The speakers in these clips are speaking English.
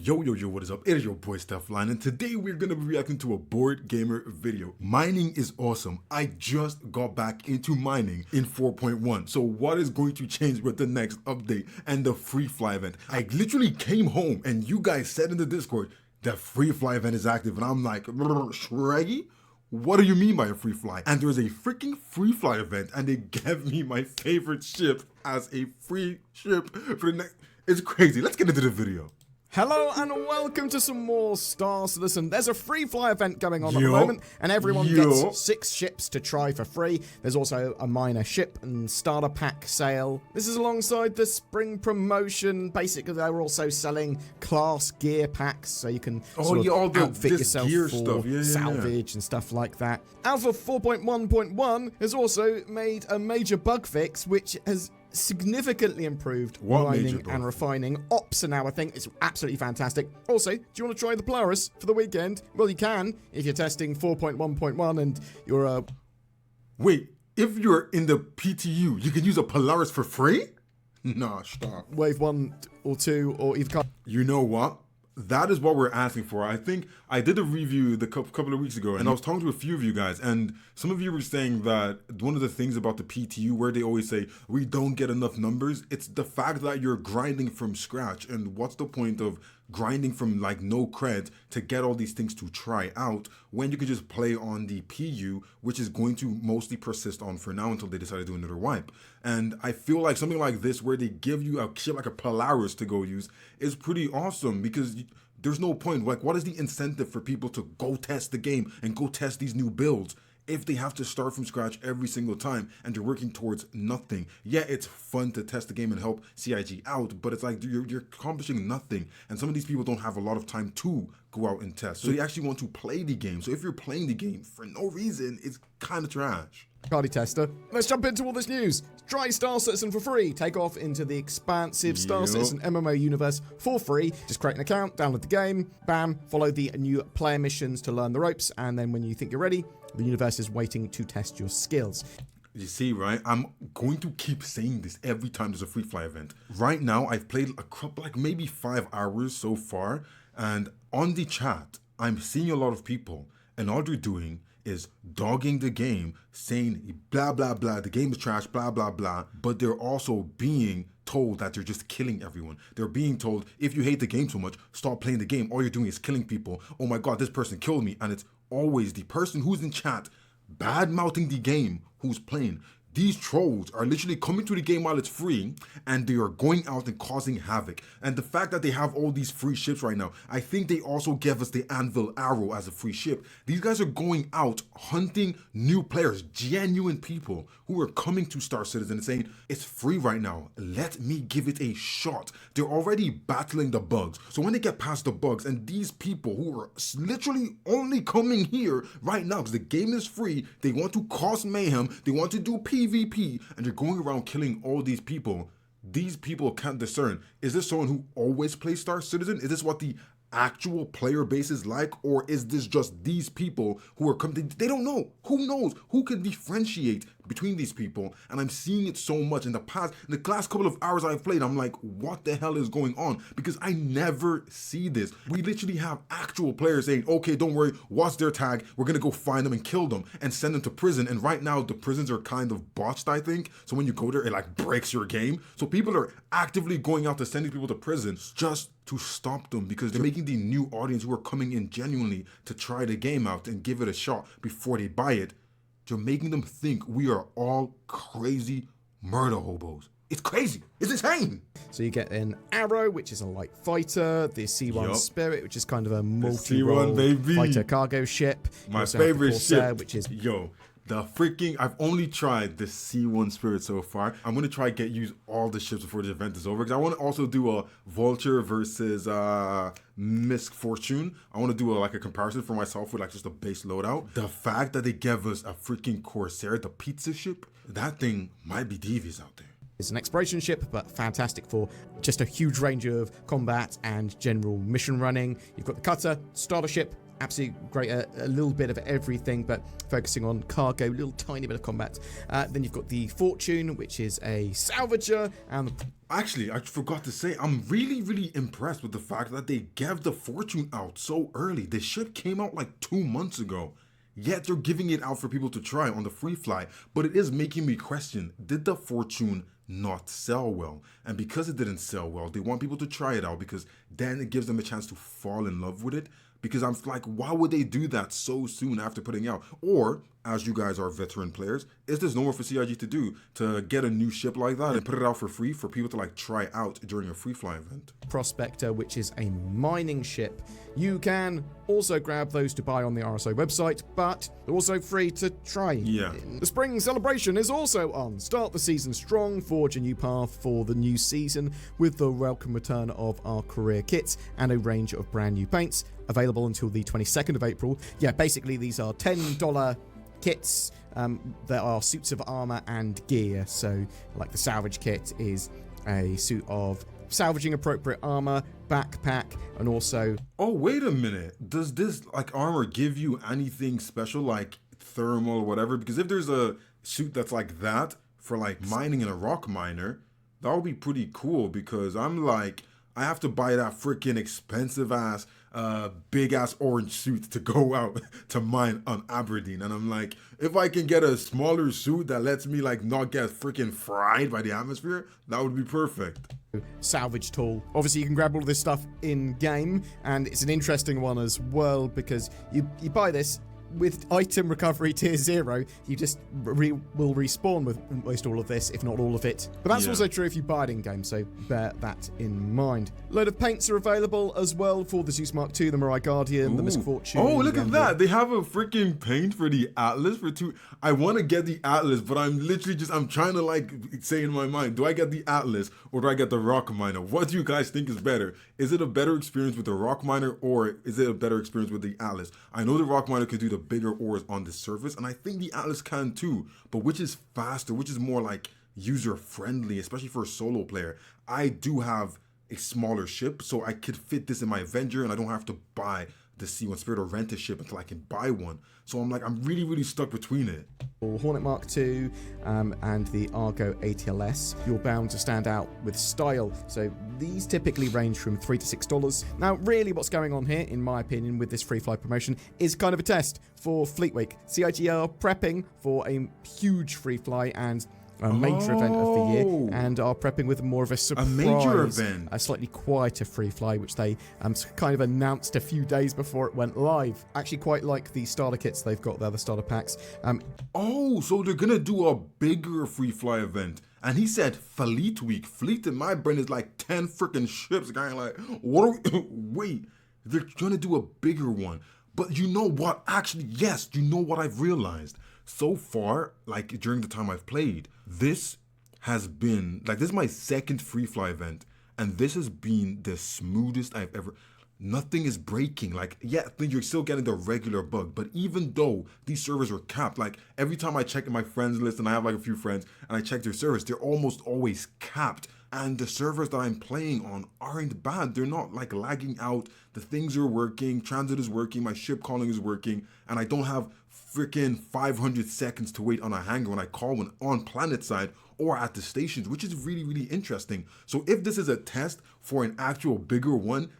Yo, what is up? It is your boy Stephlyon, and today we're gonna be reacting to a board gamer video. Mining is awesome. I just got back into mining in 4.1. So what is going to change with the next update and the Freefly event? I literally came home and you guys said in the Discord that Freefly event is active, and I'm like, Shreggy? What do you mean by a free fly? And there's a freaking free fly event, and they gave me my favorite ship as a free ship for the next. It's crazy. Let's get into the video. Hello and welcome to some more Star Citizen. There's a Freefly event going on at the moment, and everyone gets 6 ships to try for free. There's also a minor ship and starter pack sale. This is alongside the spring promotion. Basically, they're also selling class gear packs, so you can outfit yourself for salvage and stuff like that. Alpha 4.1.1 has also made a major bug fix, which has significantly improved mining and refining. Ops are now a thing. It's absolutely fantastic. Also, do you want to try the Polaris for the weekend? Well, you can if you're testing 4.1.1 and you're Wait, if you're in the PTU, you can use a Polaris for free? Nah, stop. Wave 1 or 2 or either. You know what? That is what we're asking for. I think I did a review a couple of weeks ago, and I was talking to a few of you guys, and some of you were saying that one of the things about the PTU, where they always say we don't get enough numbers, it's the fact that you're grinding from scratch. And what's the point of grinding from like no cred to get all these things to try out when you can just play on the PU, which is going to mostly persist on for now until they decide to do another wipe. And I feel like something like this, where they give you a ship like a Polaris to go use, is pretty awesome, because there's no point. Like, what is the incentive for people to go test the game and go test these new builds if they have to start from scratch every single time and they're working towards nothing? Yeah, it's fun to test the game and help CIG out, but it's like you're accomplishing nothing. And some of these people don't have a lot of time to go out and test. So they actually want to play the game. So if you're playing the game for no reason, it's kind of trash. Cardi tester. Let's jump into all this news. Try Star Citizen for free. Take off into the expansive Star Citizen MMO universe for free. Just create an account, download the game, bam, follow the new player missions to learn the ropes, and then when you think you're ready, the universe is waiting to test your skills. You see, right? I'm going to keep saying this every time there's a Freefly event. Right now, I've played a couple, like maybe 5 hours so far, and on the chat, I'm seeing a lot of people, and all they're doing is dogging the game, saying blah blah blah, the game is trash, blah blah blah, but they're also being told that they're just killing everyone. They're being told, if you hate the game so much, stop playing the game. All you're doing is killing people. Oh my god, this person killed me. And it's always the person who's in chat bad mouthing the game who's playing. These trolls are literally coming to the game while it's free, and they are going out and causing havoc. And the fact that they have all these free ships right now, I think they also gave us the Anvil Arrow as a free ship. These guys are going out hunting new players, genuine people who are coming to Star Citizen and saying, it's free right now, let me give it a shot. They're already battling the bugs. So when they get past the bugs, and these people who are literally only coming here right now because the game is free, they want to cause mayhem, they want to do PvP, and they're going around killing all these people. These people can't discern, is this someone who always plays Star Citizen? Is this what the actual player base is like, or is this just these people who are coming? They don't know. Who knows? Who can differentiate between these people? And I'm seeing it so much in the last couple of hours I've played. I'm like, what the hell is going on? Because I never see this. We literally have actual players saying, okay, don't worry, what's their tag? We're gonna go find them and kill them and send them to prison. And right now the prisons are kind of botched, I think. So when you go there, it like breaks your game. So people are actively going out to send these people to prison just to stop them, because they're making the new audience who are coming in genuinely to try the game out and give it a shot before they buy it. You're making them think we are all crazy murder hobos. It's crazy. It's insane. So you get an Arrow, which is a light fighter, the C1 Spirit, which is kind of a multi-role fighter cargo ship. My favorite ship, which is the freaking, I've only tried the C1 Spirit so far. I'm going to try to use all the ships before the event is over, because I want to also do a Vulture versus Misfortune. I want to do a comparison for myself with like just a base loadout. The fact that they gave us a freaking Corsair, the pizza ship, that thing might be devious out there. It's an exploration ship, but fantastic for just a huge range of combat and general mission running. You've got the cutter, starter ship, absolutely great, a little bit of everything, but focusing on cargo, little tiny bit of combat. Then you've got the Fortune, which is a salvager, and actually, I forgot to say, I'm really impressed with the fact that they gave the Fortune out so early. The ship came out like 2 months ago. Yet they're giving it out for people to try on the Freefly. But it is making me question, did the Fortune not sell well? And because it didn't sell well, they want people to try it out because then it gives them a chance to fall in love with it. Because I'm like, why would they do that so soon after putting it out? Or, as you guys are veteran players, is this normal for CIG to do? To get a new ship like that and put it out for free for people to like try out during a Freefly event? Prospector, which is a mining ship. You can also grab those to buy on the RSO website, but they're also free to try. Yeah. The spring celebration is also on. Start the season strong, forge a new path for the new season with the welcome return of our career kits and a range of brand new paints available until the 22nd of April. Yeah, basically these are $10 kits that are suits of armor and gear. So like the salvage kit is a suit of salvaging appropriate armor, backpack, and also... Oh, wait a minute. Does this like armor give you anything special like thermal or whatever? Because if there's a suit that's like that for like mining in a rock miner, that would be pretty cool because I'm like, I have to buy that freaking expensive ass big ass orange suit to go out to mine on Aberdeen, and I'm like, if I can get a smaller suit that lets me like not get freaking fried by the atmosphere, that would be perfect. Salvage tool. Obviously you can grab all of this stuff in game, and it's an interesting one as well because you buy this with item recovery tier 0, you just will respawn with most all of this, if not all of it. But that's also true if you buy it in game, so bear that in mind. A load of paints are available as well for the Zeus Mark II, the Mirai Guardian, the Misfortune. Oh, look at that! They have a freaking paint for the Atlas for 2. I want to get the Atlas, but I'm literally I'm trying to like say in my mind, do I get the Atlas or do I get the Rock Miner? What do you guys think is better? Is it a better experience with the Rock Miner or is it a better experience with the Atlas? I know the Rock Miner can do the bigger ores on the surface, and I think the Atlas can too, but which is faster, which is more like user friendly, especially for a solo player? I do have a smaller ship, so I could fit this in my Avenger and I don't have to buy the C1 Spirit or rent a ship until I can buy one. So I'm like, I'm really stuck between it. Hornet Mark II and the Argo ATLS, you're bound to stand out with style. So these typically range from $3 to $6. Now, really what's going on here, in my opinion, with this Freefly promotion is kind of a test for Fleet Week. CIG are prepping for a huge Freefly and a major event of the year, and are prepping with more of a surprise, a major event, a slightly quieter Freefly, which they kind of announced a few days before it went live. Actually, quite like the starter kits they've got, the other starter packs. Oh, so they're gonna do a bigger Freefly event. And he said Fleet Week. Fleet in my brain is like 10 freaking ships. Kind of like, what? Wait, they're gonna do a bigger one. But you know what? Actually, yes, you know what I've realized? So far, like during the time I've played, this has been, like, this is my second Freefly event, and this has been the smoothest I've ever, nothing is breaking. Like, yeah, you're still getting the regular bug, but even though these servers are capped, like, every time I check in my friends list, and I have like a few friends, and I check their servers, they're almost always capped. And the servers that I'm playing on aren't bad. They're not like lagging out. The things are working. Transit is working. My ship calling is working. And I don't have freaking 500 seconds to wait on a hangar when I call one on planet side or at the stations, which is really interesting. So if this is a test for an actual bigger one,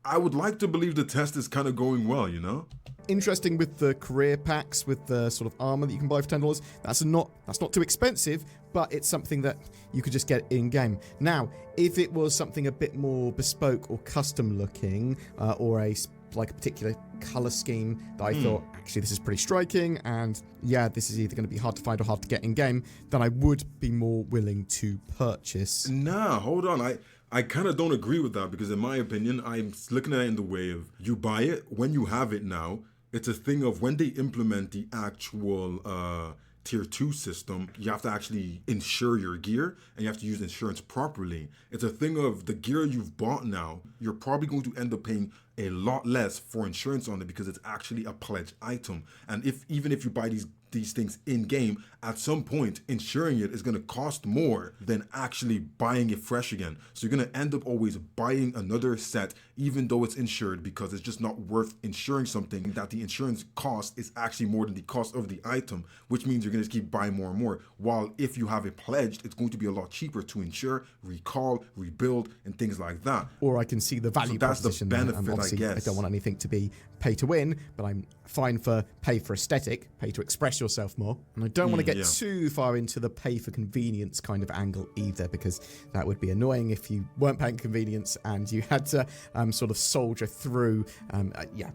I would like to believe the test is kind of going well, you know? Interesting with the career packs with the sort of armor that you can buy for $10. That's not too expensive, but it's something that you could just get in game. Now, if it was something a bit more bespoke or custom looking, or a particular color scheme that I thought, actually this is pretty striking, and yeah, this is either going to be hard to find or hard to get in game, then I would be more willing to purchase. Nah, hold on. I kind of don't agree with that because in my opinion, I'm looking at it in the way of you buy it, when you have it now, it's a thing of when they implement the actual tier 2 system, you have to actually insure your gear and you have to use insurance properly. It's a thing of the gear you've bought now, you're probably going to end up paying a lot less for insurance on it because it's actually a pledged item. And even if you buy these these things in game, at some point insuring it is going to cost more than actually buying it fresh again. So you're going to end up always buying another set even though it's insured, because it's just not worth insuring something that the insurance cost is actually more than the cost of the item, which means you're going to keep buying more and more. While if you have it pledged, it's going to be a lot cheaper to insure, recall, rebuild, and things like that. Or I can see the value proposition. That's the benefit, obviously, I guess. I don't want anything to be pay to win, but I'm fine for pay for aesthetic, pay to express yourself more. And I don't want to get too far into the pay for convenience kind of angle either, because that would be annoying if you weren't paying convenience and you had to sort of soldier through.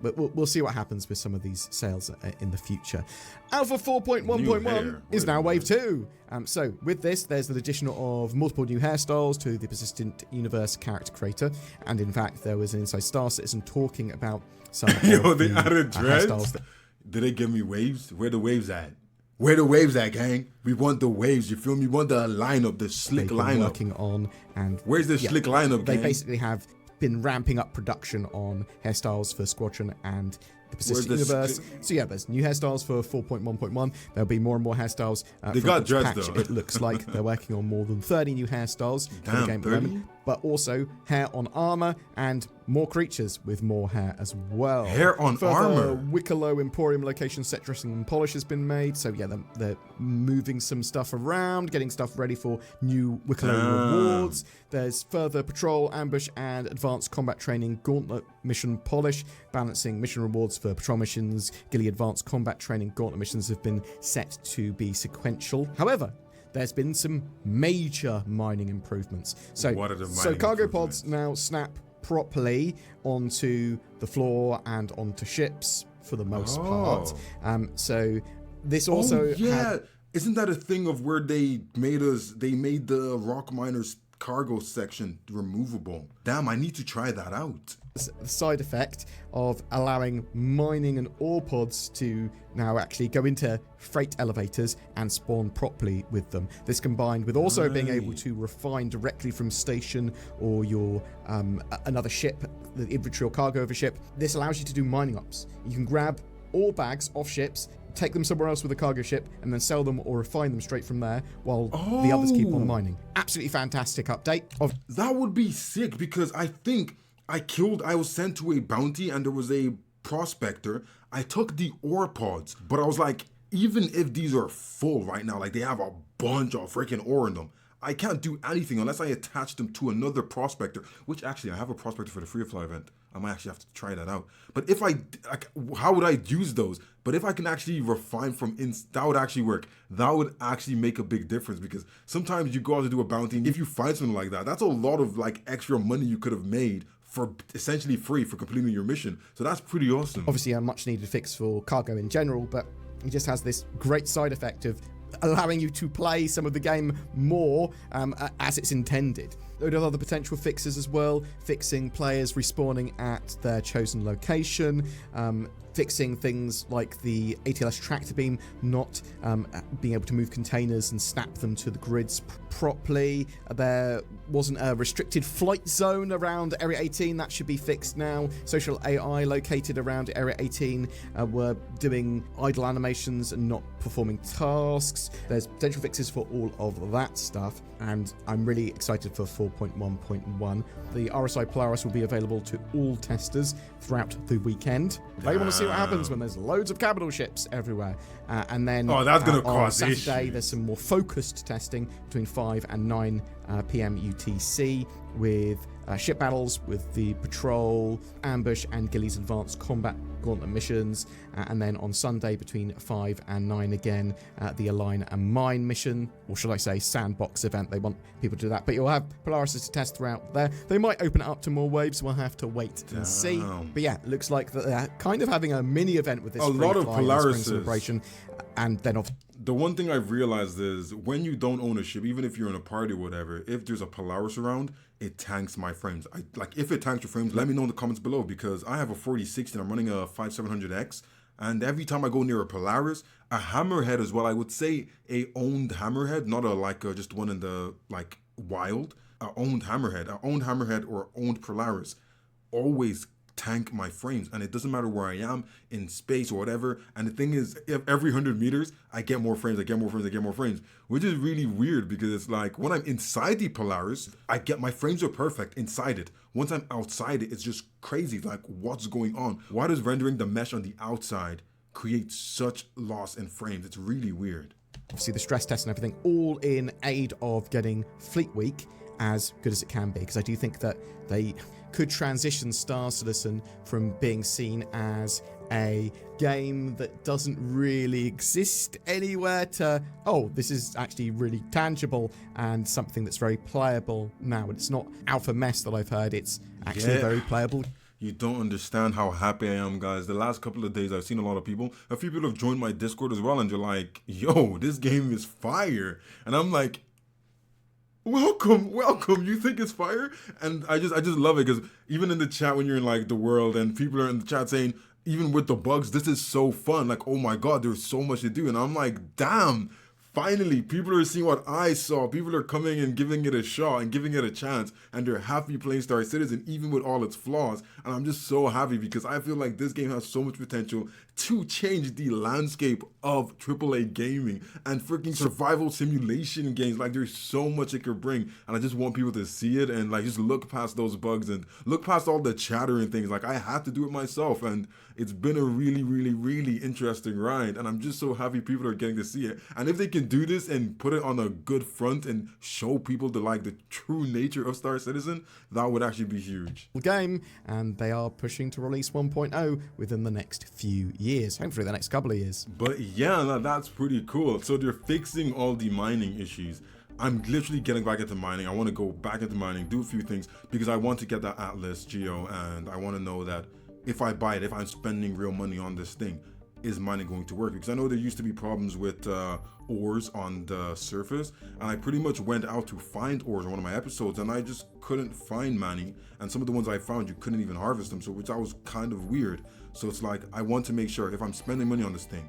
But we'll see what happens with some of these sales in the future. Alpha 4.1.1 is now Wave 2. So with this, there's the addition of multiple new hairstyles to the Persistent Universe character creator. And in fact, there was an Inside Star Citizen talking about some of they the added dreads? hairstyles. Did they give me waves? Where the waves at? Where the waves at, gang? We want the waves, you feel me? We want the lineup, the slick lineup. Working on, and where's the slick lineup, They gang? basically have been ramping up production on hairstyles for Squadron and the Persistent Universe. So yeah, there's new hairstyles for 4.1.1. There'll be more and more hairstyles. They got dreads patch. though. It looks like they're working on more than 30 new hairstyles for the game at the 30? moment. But also hair on armor and more creatures with more hair as well. Hair on armor? Wicklow Emporium location set dressing and polish has been made. So yeah, they're moving some stuff around, getting stuff ready for new Wicklow rewards. There's further patrol, ambush, and advanced combat training gauntlet mission polish. Balancing mission rewards for patrol missions, Gilly advanced combat training gauntlet missions have been set to be sequential. However, there's been some major mining improvements. So, what are the so mining cargo improvements? pods now snap properly onto the floor and onto ships for the most part. So this also isn't that a thing of where they made the rock miners cargo section removable? Damn, I need to try that out. The side effect of allowing mining and ore pods to now actually go into freight elevators and spawn properly with them. This combined with also being able to refine directly from station or your another ship, the inventory or cargo of a ship. This allows you to do mining ops. You can grab ore bags off ships, take them somewhere else with a cargo ship, and then sell them or refine them straight from there while the others keep on mining. Absolutely fantastic update. That would be sick, because I think I was sent to a bounty and there was a prospector. I took the ore pods, but I was like, even if these are full right now, like they have a bunch of freaking ore in them, I can't do anything unless I attach them to another prospector, which actually I have a prospector for the Freefly event. I might actually have to try that out. But if how would I use those? But if I can actually refine that would actually work. That would actually make a big difference, because sometimes you go out to do a bounty and if you find something like that, that's a lot of like extra money you could have made for essentially free for completing your mission. So that's pretty awesome. Obviously a much needed fix for cargo in general, but it just has this great side effect of allowing you to play some of the game more as it's intended. A load of other potential fixes as well, fixing players respawning at their chosen location, fixing things like the ATLS tractor beam not being able to move containers and snap them to the grids properly. There wasn't a restricted flight zone around Area 18. That should be fixed now. Social AI located around Area 18 were doing idle animations and not performing tasks. There's potential fixes for all of that stuff, and I'm really excited for 4.1.1. The RSI Polaris will be available to all testers throughout the weekend. They want to see what happens when there's loads of capital ships everywhere. And then that's gonna cause Saturday, issues. there's some more focused testing between 5 and 9 p.m. UTC with ship battles with the patrol, ambush, and Gilly's advanced combat gauntlet missions. And then on Sunday between 5 and 9 again, the Align and Mine mission, or should I say sandbox event. They want people to do that. But you'll have Polaris to test throughout there. They might open it up to more waves. We'll have to wait and see. But yeah, it looks like they're kind of having a mini event with this lot of Polarises. celebration. And then the one thing I've realized is when you don't own a ship, even if you're in a party or whatever, if there's a Polaris around, it tanks my frames. If it tanks your frames, let me know in the comments below, because I have a 4060 and I'm running a 5700X, and every time I go near a Polaris, a hammerhead as well, I would say a owned hammerhead, not just one in the wild, a owned hammerhead or owned Polaris always tank my frames, and it doesn't matter where I am in space or whatever. And the thing is, every 100 meters I get more frames, I get more frames, I get more frames, which is really weird because it's like when I'm inside the Polaris, I get my frames are perfect inside it. Once I'm outside it, it's just crazy. Like, what's going on? Why does rendering the mesh on the outside create such loss in frames? It's really weird. Obviously the stress test and everything all in aid of getting Fleet Week as good as it can be, because I do think that they could transition Star Citizen from being seen as a game that doesn't really exist anywhere to, oh, this is actually really tangible and something that's very playable now. It's not alpha mess that I've heard, it's actually very playable. You don't understand how happy I am, guys. The last couple of days, I've seen a lot of people. A few people have joined my Discord as well, and they're like, yo, this game is fire. And I'm like, welcome. You think it's fire? And I just love it, because even in the chat when you're in like the world and people are in the chat saying, even with the bugs, this is so fun. Like, oh my God, there's so much to do. And I'm like, damn. Finally, people are seeing what I saw. People are coming and giving it a shot and giving it a chance, and they're happy playing Star Citizen, even with all its flaws. And I'm just so happy because I feel like this game has so much potential to change the landscape of AAA gaming and freaking survival simulation games. Like, there's so much it could bring, and I just want people to see it and like just look past those bugs and look past all the chatter and things. Like, I had to do it myself, and it's been a really, really, really interesting ride, and I'm just so happy people are getting to see it. And if they can do this and put it on a good front and show people the true nature of Star Citizen, that would actually be huge. Game, and they are pushing to release 1.0 within the next few years, hopefully the next couple of years. But yeah, that's pretty cool. So they're fixing all the mining issues. I'm literally getting back into mining. I want to go back into mining, do a few things, because I want to get that Atlas Geo, and I want to know that if I buy it, if I'm spending real money on this thing, is mining going to work? Because I know there used to be problems with ores on the surface, and I pretty much went out to find ores in one of my episodes, and I just couldn't find many, and some of the ones I found, you couldn't even harvest them, so which I was kind of weird. So it's like, I want to make sure if I'm spending money on this thing,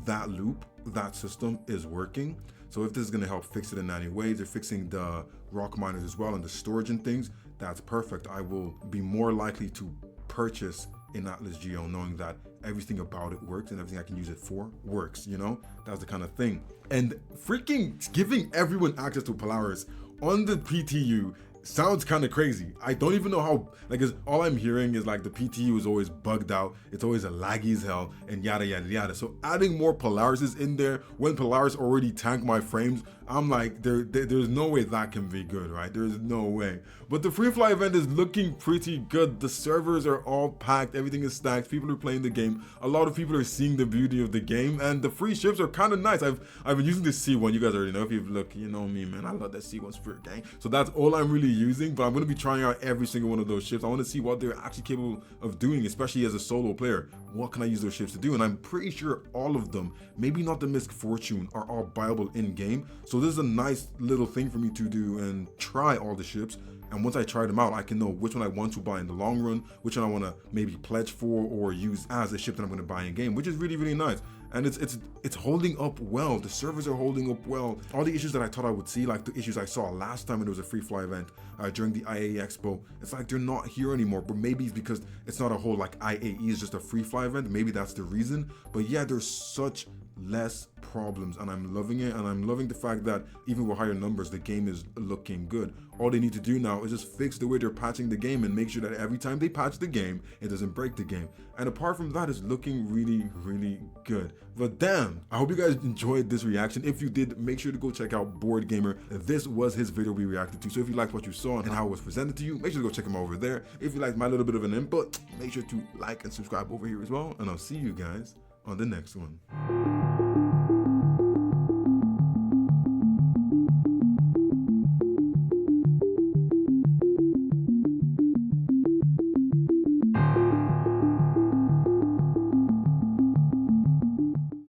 that loop, that system is working. So if this is going to help fix it in any ways, they're fixing the rock miners as well and the storage and things, that's perfect. I will be more likely to purchase in Atlas Geo knowing that everything about it works and everything I can use it for works, you know? That's the kind of thing. And freaking giving everyone access to Polaris on the PTU sounds kind of crazy. I don't even know how, like, all I'm hearing is like the PTU is always bugged out, it's always a laggy as hell, and yada yada yada. So adding more Polarises in there when Polaris already tanked my frames, I'm like, there's no way that can be good, right? There's no way. But the Freefly event is looking pretty good. The servers are all packed, everything is stacked, people are playing the game, a lot of people are seeing the beauty of the game, and the free ships are kind of nice. I've been using the C1, you guys already know, if you've looked, you know me, man, I love that C1 Spirit gang. So that's all I'm really using, but I'm going to be trying out every single one of those ships. I want to see what they're actually capable of doing, especially as a solo player. What can I use those ships to do? And I'm pretty sure all of them, maybe not the Misfortune, are all buyable in game. So this is a nice little thing for me to do and try all the ships. And once I try them out, I can know which one I want to buy in the long run, which one I want to maybe pledge for or use as a ship that I'm going to buy in game, which is really, really nice. And it's holding up well. The servers are holding up well. All the issues that I thought I would see, like the issues I saw last time when there was a Freefly event during the IAE Expo, it's like they're not here anymore. But maybe it's because it's not a whole like IAE is just a Freefly event. Maybe that's the reason. But yeah, there's such less problems, and I'm loving it, and I'm loving the fact that even with higher numbers, the game is looking good. All they need to do now is just fix the way they're patching the game and make sure that every time they patch the game, it doesn't break the game. And apart from that, it's looking really, really good. But damn, I hope you guys enjoyed this reaction. If you did, make sure to go check out Board Gamer. This was his video we reacted to. So if you liked what you saw and how it was presented to you, make sure to go check him out over there. If you liked my little bit of an input, make sure to like and subscribe over here as well. And I'll see you guys on the next one.